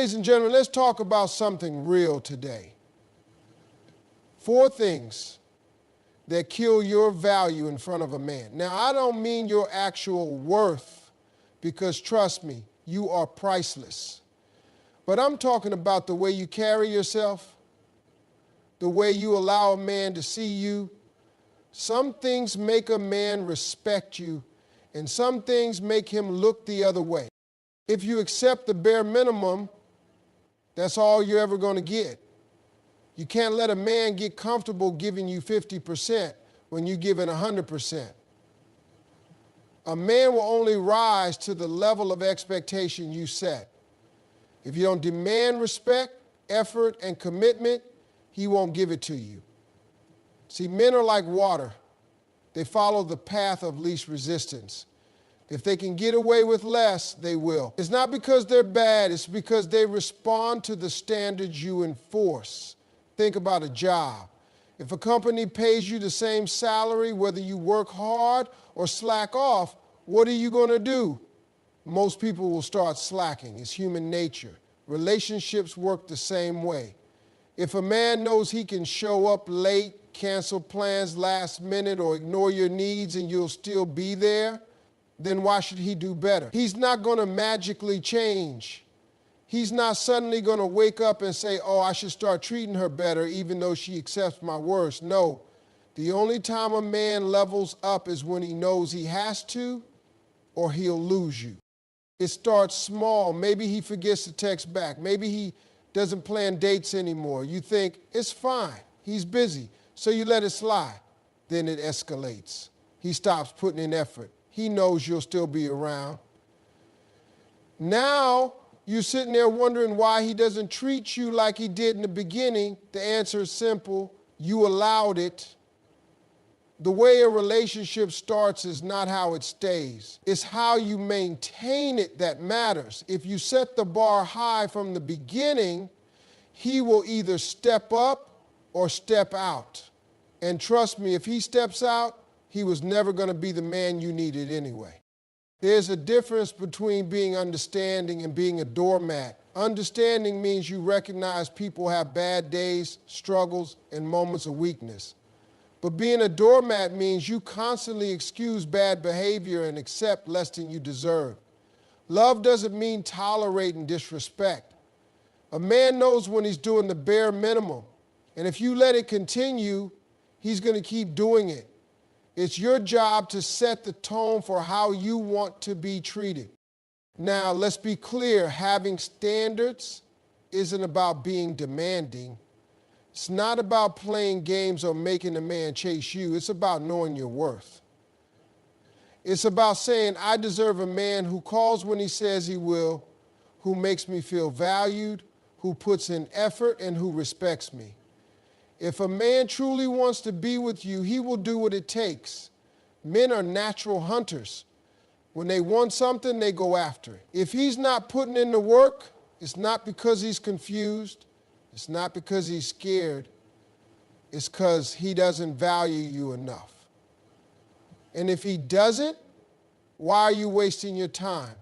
Ladies and gentlemen, let's talk about something real today. 4 things that kill your value in front of a man. Now, I don't mean your actual worth, because trust me, you are priceless. But I'm talking about the way you carry yourself, the way you allow a man to see you. Some things make a man respect you, and some things make him look the other way. If you accept the bare minimum, that's all you're ever going to get. You can't let a man get comfortable giving you 50% when you give it 100%. A man will only rise to the level of expectation you set. If you don't demand respect, effort, and commitment, he won't give it to you. See, men are like water. They follow the path of least resistance. If they can get away with less, they will. It's not because they're bad, it's because they respond to the standards you enforce. Think about a job. If a company pays you the same salary, whether you work hard or slack off, what are you going to do? Most people will start slacking. It's human nature. Relationships work the same way. If a man knows he can show up late, cancel plans last minute, or ignore your needs and you'll still be there, then why should he do better? He's not going to magically change. He's not suddenly going to wake up and say, oh, I should start treating her better even though she accepts my worst. No. The only time a man levels up is when he knows he has to, or he'll lose you. It starts small. Maybe he forgets to text back. Maybe he doesn't plan dates anymore. You think, it's fine. He's busy. So you let it slide. Then it escalates. He stops putting in effort. He knows you'll still be around. Now you're sitting there wondering why he doesn't treat you like he did in the beginning. The answer is simple. You allowed it. The way a relationship starts is not how it stays. It's how you maintain it that matters. If you set the bar high from the beginning, he will either step up or step out. And trust me, if he steps out, he was never going to be the man you needed anyway. There's a difference between being understanding and being a doormat. Understanding means you recognize people have bad days, struggles, and moments of weakness. But being a doormat means you constantly excuse bad behavior and accept less than you deserve. Love doesn't mean tolerating disrespect. A man knows when he's doing the bare minimum. And if you let it continue, he's going to keep doing it. It's your job to set the tone for how you want to be treated. Now, let's be clear, having standards isn't about being demanding. It's not about playing games or making a man chase you. It's about knowing your worth. It's about saying, I deserve a man who calls when he says he will, who makes me feel valued, who puts in effort, and who respects me. If a man truly wants to be with you, he will do what it takes. Men are natural hunters. When they want something, they go after it. If he's not putting in the work, it's not because he's confused. It's not because he's scared. It's because he doesn't value you enough. And if he doesn't, why are you wasting your time?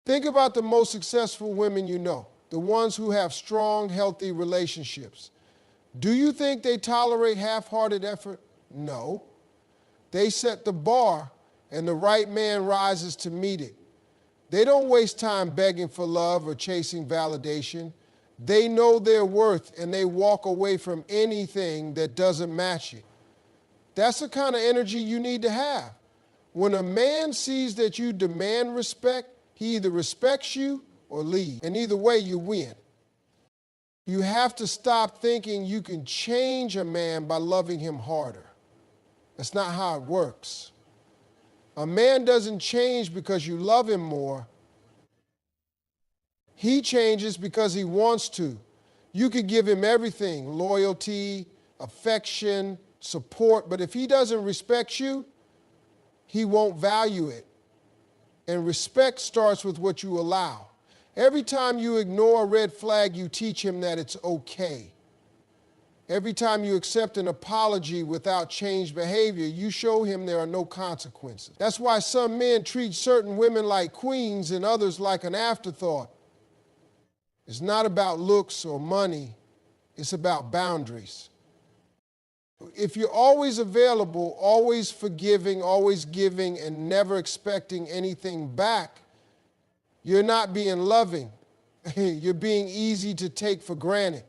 Think about the most successful women you know, the ones who have strong, healthy relationships. Do you think they tolerate half-hearted effort? No. They set the bar, and the right man rises to meet it. They don't waste time begging for love or chasing validation. They know their worth, and they walk away from anything that doesn't match it. That's the kind of energy you need to have. When a man sees that you demand respect, he either respects you or leaves, and either way you win. You have to stop thinking you can change a man by loving him harder. That's not how it works. A man doesn't change because you love him more. He changes because he wants to. You could give him everything, loyalty, affection, support, but if he doesn't respect you, he won't value it. And respect starts with what you allow. Every time you ignore a red flag, you teach him that it's okay. Every time you accept an apology without changed behavior, you show him there are no consequences. That's why some men treat certain women like queens and others like an afterthought. It's not about looks or money. It's about boundaries. If you're always available, always forgiving, always giving, and never expecting anything back, you're not being loving. You're being easy to take for granted.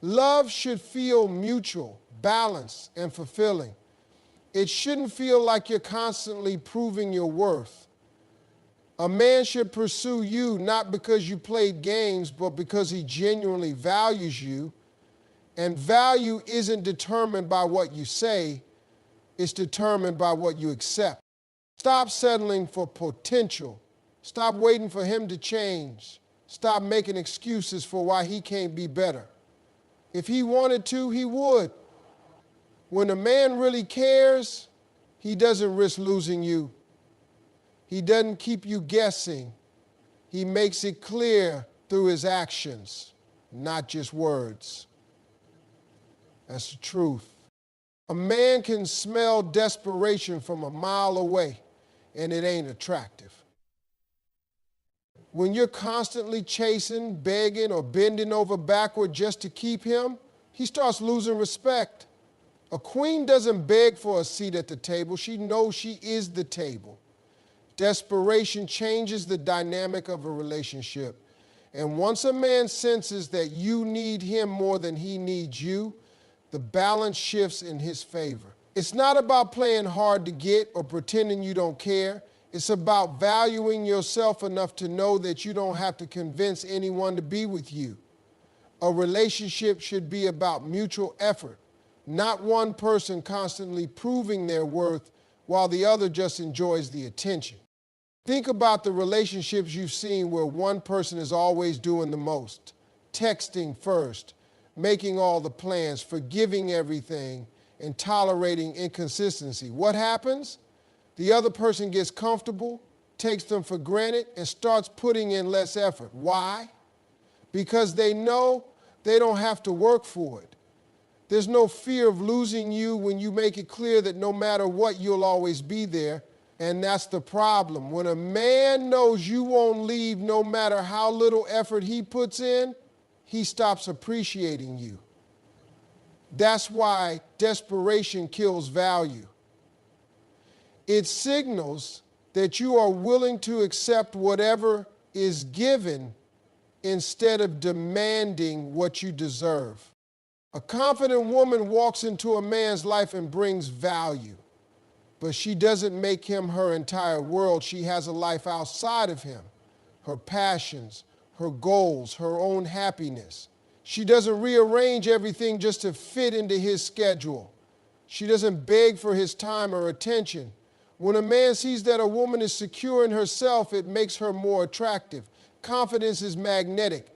Love should feel mutual, balanced, and fulfilling. It shouldn't feel like you're constantly proving your worth. A man should pursue you not because you played games, but because he genuinely values you. And value isn't determined by what you say, it's determined by what you accept. Stop settling for potential. Stop waiting for him to change. Stop making excuses for why he can't be better. If he wanted to, he would. When a man really cares, he doesn't risk losing you. He doesn't keep you guessing. He makes it clear through his actions, not just words. That's the truth. A man can smell desperation from a mile away, and it ain't attractive. When you're constantly chasing, begging, or bending over backward just to keep him, he starts losing respect. A queen doesn't beg for a seat at the table. She knows she is the table. Desperation changes the dynamic of a relationship. And once a man senses that you need him more than he needs you, the balance shifts in his favor. It's not about playing hard to get or pretending you don't care. It's about valuing yourself enough to know that you don't have to convince anyone to be with you. A relationship should be about mutual effort, not one person constantly proving their worth while the other just enjoys the attention. Think about the relationships you've seen where one person is always doing the most, texting first, making all the plans, forgiving everything, and tolerating inconsistency. What happens? The other person gets comfortable, takes them for granted, and starts putting in less effort. Why? Because they know they don't have to work for it. There's no fear of losing you when you make it clear that no matter what, you'll always be there. And that's the problem. When a man knows you won't leave no matter how little effort he puts in, he stops appreciating you. That's why desperation kills value. It signals that you are willing to accept whatever is given instead of demanding what you deserve. A confident woman walks into a man's life and brings value, but she doesn't make him her entire world. She has a life outside of him, her passions, her goals, her own happiness. She doesn't rearrange everything just to fit into his schedule. She doesn't beg for his time or attention. When a man sees that a woman is secure in herself, it makes her more attractive. Confidence is magnetic.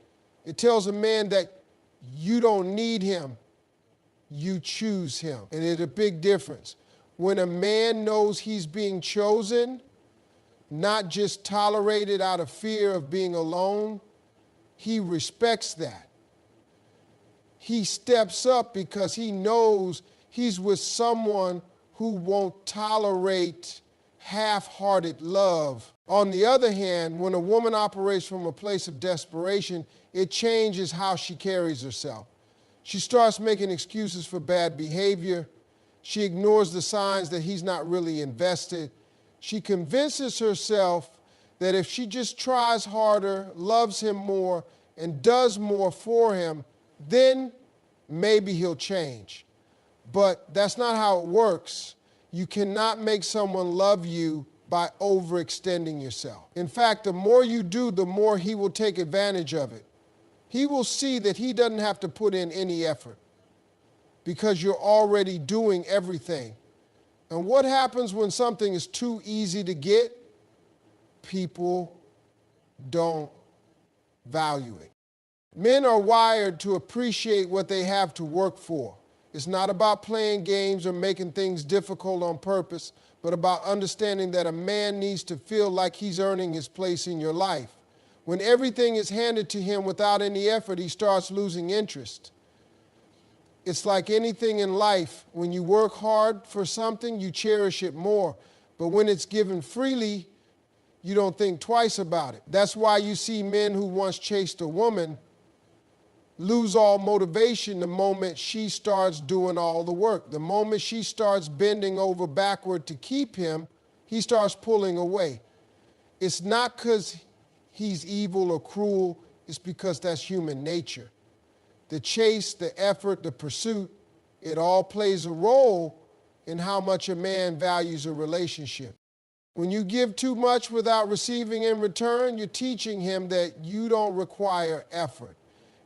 It tells a man that you don't need him, you choose him. And there's a big difference. When a man knows he's being chosen, not just tolerated out of fear of being alone, he respects that. He steps up because he knows he's with someone who won't tolerate half-hearted love. On the other hand, when a woman operates from a place of desperation, it changes how she carries herself. She starts making excuses for bad behavior. She ignores the signs that he's not really invested. She convinces herself that if she just tries harder, loves him more, and does more for him, then maybe he'll change. But that's not how it works. You cannot make someone love you by overextending yourself. In fact, the more you do, the more he will take advantage of it. He will see that he doesn't have to put in any effort because you're already doing everything. And what happens when something is too easy to get? People don't value it. Men are wired to appreciate what they have to work for. It's not about playing games or making things difficult on purpose, but about understanding that a man needs to feel like he's earning his place in your life. When everything is handed to him without any effort, he starts losing interest. It's like anything in life. When you work hard for something, you cherish it more. But when it's given freely, you don't think twice about it. That's why you see men who once chased a woman lose all motivation the moment she starts doing all the work. The moment she starts bending over backward to keep him, he starts pulling away. It's not because he's evil or cruel, it's because that's human nature. The chase, the effort, the pursuit, it all plays a role in how much a man values a relationship. When you give too much without receiving in return, you're teaching him that you don't require effort.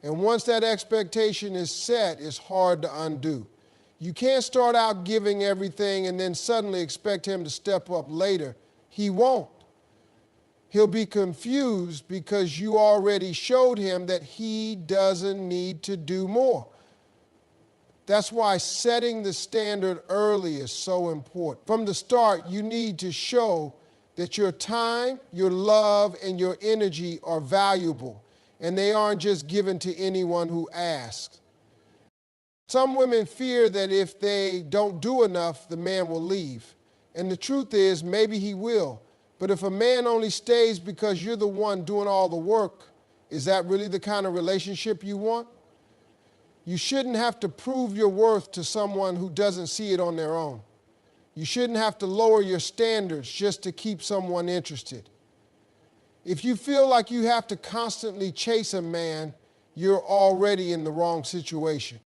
And once that expectation is set, it's hard to undo. You can't start out giving everything and then suddenly expect him to step up later. He won't. He'll be confused because you already showed him that he doesn't need to do more. That's why setting the standard early is so important. From the start, you need to show that your time, your love, and your energy are valuable, and they aren't just given to anyone who asks. Some women fear that if they don't do enough, the man will leave. And the truth is, maybe he will. But if a man only stays because you're the one doing all the work, is that really the kind of relationship you want? You shouldn't have to prove your worth to someone who doesn't see it on their own. You shouldn't have to lower your standards just to keep someone interested. If you feel like you have to constantly chase a man, you're already in the wrong situation.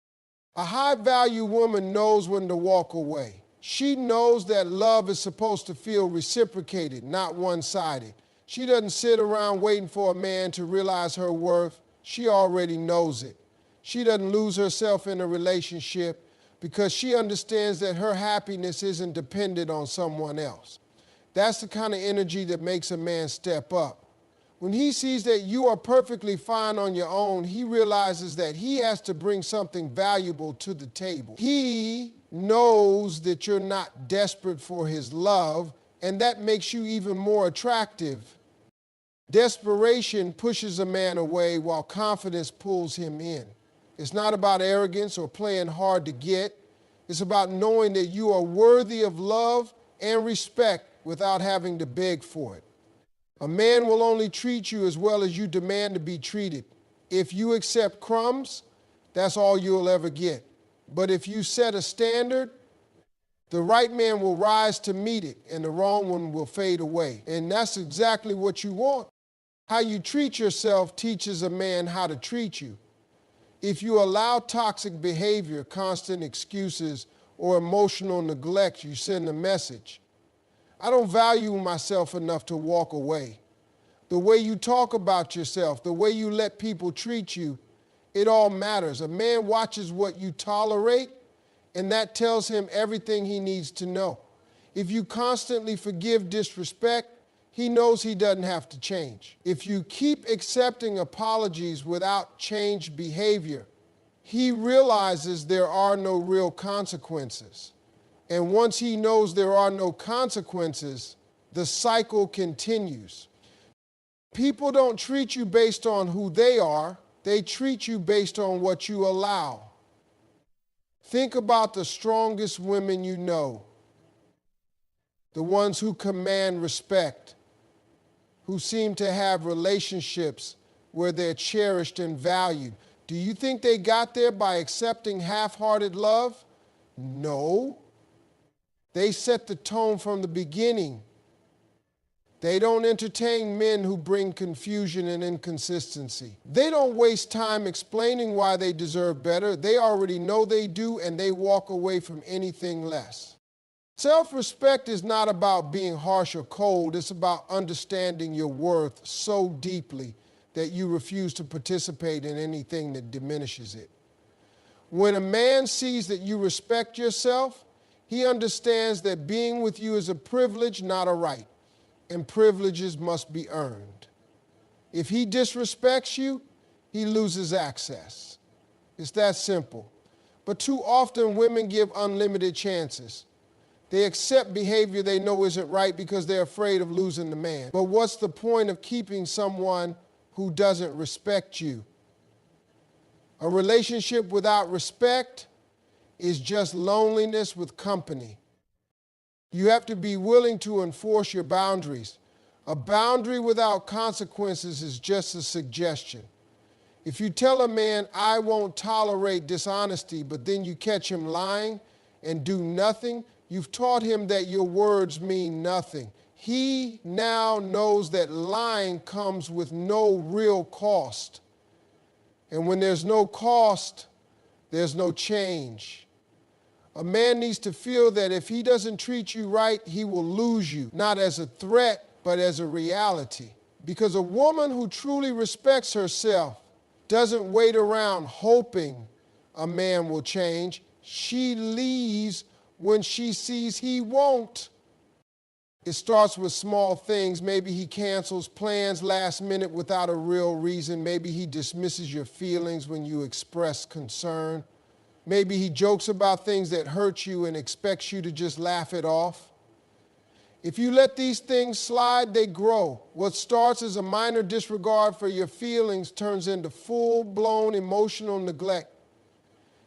A high-value woman knows when to walk away. She knows that love is supposed to feel reciprocated, not one-sided. She doesn't sit around waiting for a man to realize her worth. She already knows it. She doesn't lose herself in a relationship because she understands that her happiness isn't dependent on someone else. That's the kind of energy that makes a man step up. When he sees that you are perfectly fine on your own, he realizes that he has to bring something valuable to the table. He knows that you're not desperate for his love, and that makes you even more attractive. Desperation pushes a man away while confidence pulls him in. It's not about arrogance or playing hard to get. It's about knowing that you are worthy of love and respect without having to beg for it. A man will only treat you as well as you demand to be treated. If you accept crumbs, that's all you'll ever get. But if you set a standard, the right man will rise to meet it and the wrong one will fade away. And that's exactly what you want. How you treat yourself teaches a man how to treat you. If you allow toxic behavior, constant excuses, or emotional neglect, you send a message. I don't value myself enough to walk away. The way you talk about yourself, the way you let people treat you, it all matters. A man watches what you tolerate, and that tells him everything he needs to know. If you constantly forgive disrespect, he knows he doesn't have to change. If you keep accepting apologies without changed behavior, he realizes there are no real consequences. And once he knows there are no consequences, the cycle continues. People don't treat you based on who they are. They treat you based on what you allow. Think about the strongest women you know, the ones who command respect, who seem to have relationships where they're cherished and valued. Do you think they got there by accepting half-hearted love? No. They set the tone from the beginning. They don't entertain men who bring confusion and inconsistency. They don't waste time explaining why they deserve better. They already know they do, and they walk away from anything less. Self-respect is not about being harsh or cold. It's about understanding your worth so deeply that you refuse to participate in anything that diminishes it. When a man sees that you respect yourself, he understands that being with you is a privilege, not a right, and privileges must be earned. If he disrespects you, he loses access. It's that simple. But too often women give unlimited chances. They accept behavior they know isn't right because they're afraid of losing the man. But what's the point of keeping someone who doesn't respect you? A relationship without respect is just loneliness with company. You have to be willing to enforce your boundaries. A boundary without consequences is just a suggestion. If you tell a man, I won't tolerate dishonesty, but then you catch him lying and do nothing, you've taught him that your words mean nothing. He now knows that lying comes with no real cost. And when there's no cost, there's no change. A man needs to feel that if he doesn't treat you right, he will lose you, not as a threat, but as a reality. Because a woman who truly respects herself doesn't wait around hoping a man will change. She leaves when she sees he won't. It starts with small things. Maybe he cancels plans last minute without a real reason. Maybe he dismisses your feelings when you express concern. Maybe he jokes about things that hurt you and expects you to just laugh it off. If you let these things slide, they grow. What starts as a minor disregard for your feelings turns into full-blown emotional neglect.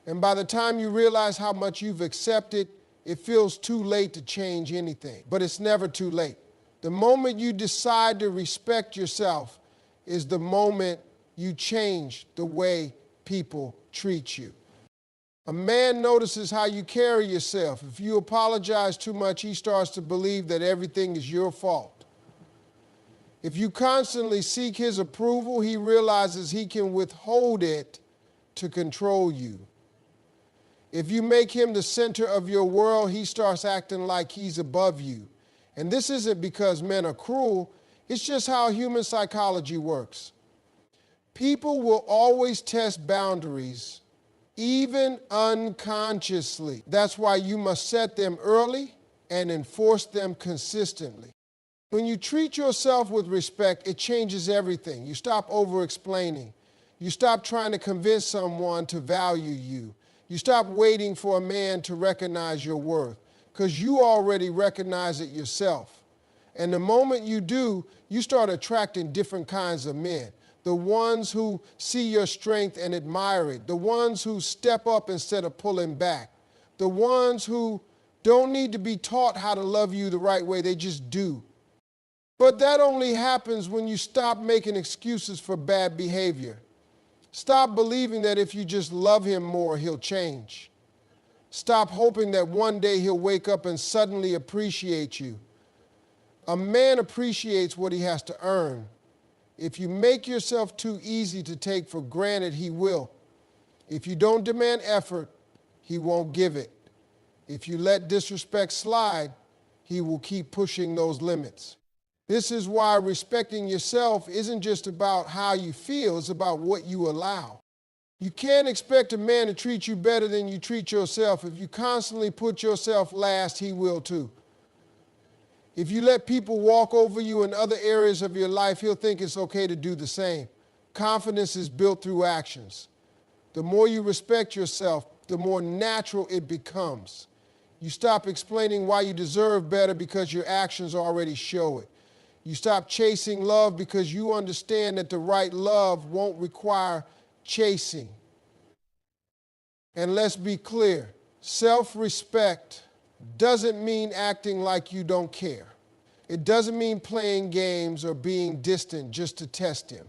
And by the time you realize how much you've accepted, it feels too late to change anything. But it's never too late. The moment you decide to respect yourself is the moment you change the way people treat you. A man notices how you carry yourself. If you apologize too much, he starts to believe that everything is your fault. If you constantly seek his approval, he realizes he can withhold it to control you. If you make him the center of your world, he starts acting like he's above you. And this isn't because men are cruel, it's just how human psychology works. People will always test boundaries, even unconsciously. That's why you must set them early and enforce them consistently. When you treat yourself with respect, it changes everything. You stop over-explaining. You stop trying to convince someone to value you. You stop waiting for a man to recognize your worth, because you already recognize it yourself. And the moment you do, you start attracting different kinds of men. The ones who see your strength and admire it. The ones who step up instead of pulling back. The ones who don't need to be taught how to love you the right way, they just do. But that only happens when you stop making excuses for bad behavior. Stop believing that if you just love him more, he'll change. Stop hoping that one day he'll wake up and suddenly appreciate you. A man appreciates what he has to earn. If you make yourself too easy to take for granted, he will. If you don't demand effort, he won't give it. If you let disrespect slide, he will keep pushing those limits. This is why respecting yourself isn't just about how you feel, it's about what you allow. You can't expect a man to treat you better than you treat yourself. If you constantly put yourself last, he will too. If you let people walk over you in other areas of your life, he'll think it's okay to do the same. Confidence is built through actions. The more you respect yourself, the more natural it becomes. You stop explaining why you deserve better because your actions already show it. You stop chasing love because you understand that the right love won't require chasing. And let's be clear, self-respect doesn't mean acting like you don't care. It doesn't mean playing games or being distant just to test him.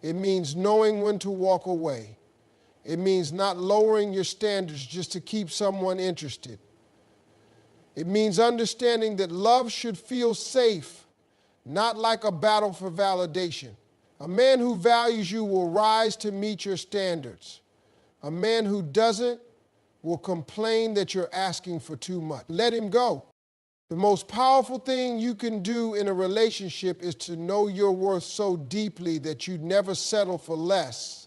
It means knowing when to walk away. It means not lowering your standards just to keep someone interested. It means understanding that love should feel safe, not like a battle for validation. A man who values you will rise to meet your standards. A man who doesn't will complain that you're asking for too much. Let him go. The most powerful thing you can do in a relationship is to know your worth so deeply that you never settle for less.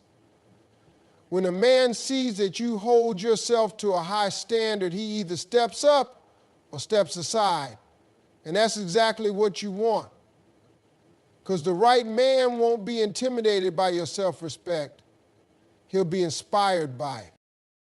When a man sees that you hold yourself to a high standard, he either steps up or steps aside. And that's exactly what you want. Because the right man won't be intimidated by your self-respect. He'll be inspired by it.